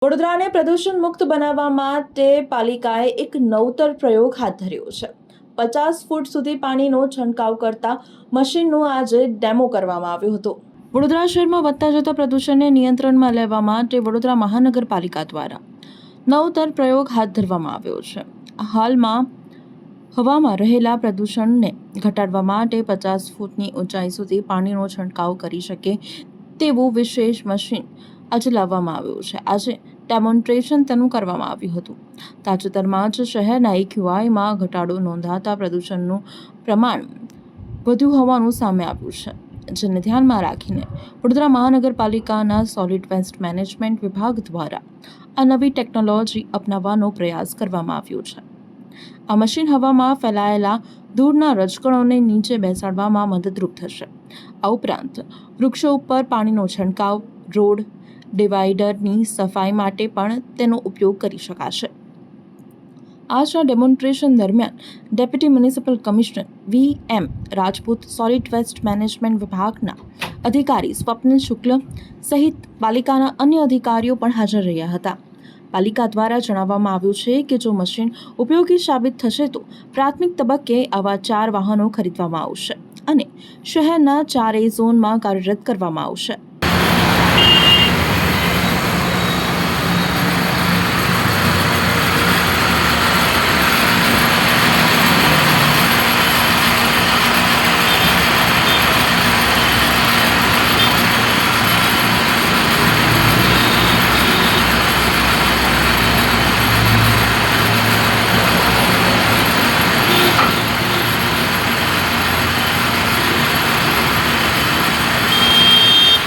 વડોદરાને પ્રદૂષણ મુક્ત બનાવવા માટે પાલિકાએ એક નવતર પ્રયોગ હાથ ધર્યો છે। 50 ફૂટ સુધી પાણીનો છંટકાવ કરતા મશીનનો આજે ડેમો કરવામાં આવ્યો હતો। વડોદરા શહેરમાં વધતા જતા પ્રદૂષણને નિયંત્રણમાં લેવા માટે વડોદરા મહાનગરપાલિકા દ્વારા નવતર પ્રયોગ હાથ ધરવામાં આવ્યો છે। હાલમાં હવામાં રહેલા પ્રદૂષણને ઘટાડવા માટે 50 ફૂટની ઊંચાઈ સુધી પાણીનો છંટકાવ કરી શકે તેવું વિશેષ મશીન આજે લાવવામાં આવ્યું છે। આજે ડેમોન્સ્ટ્રેશન તેનું કરવામાં આવ્યું હતું। તાજેતરમાં જ શહેરના AQIમાં ઘટાડો નોંધાતા પ્રદૂષણનું પ્રમાણ વધ્યું હોવાનું સામે આવ્યું છે, જેને ધ્યાનમાં રાખીને વડોદરા મહાનગરપાલિકાના સોલિડ વેસ્ટ મેનેજમેન્ટ વિભાગ દ્વારા આ નવી ટેકનોલોજી અપનાવવાનો પ્રયાસ કરવામાં આવ્યો છે। આ મશીન હવામાં ફેલાયેલા ધૂળના રજકણોને નીચે બેસાડવામાં મદદરૂપ થશે। આ ઉપરાંત વૃક્ષો ઉપર પાણીનો છંટકાવ, રોડ ડિવાઈડરની સફાઈ માટે પણ તેનો ઉપયોગ કરી શકાશે। આજના ડેમોન્સ્ટ્રેશન દરમિયાન deputy municipal commissioner VM Rajput, solid waste management વિભાગના અધિકારી સ્વપ્નિલ શુક્લ સહિત પાલિકાના અન્ય અધિકારીઓ પણ હાજર રહ્યા હતા। પાલિકા દ્વારા જણાવવામાં આવ્યું છે કે જો મશીન ઉપયોગી સાબિત થશે તો પ્રાથમિક તબક્કે આવા 4 વાહનો ખરીદવામાં આવશે અને શહેરના 4 ઝોનમાં કાર્યરત કરવામાં આવશે।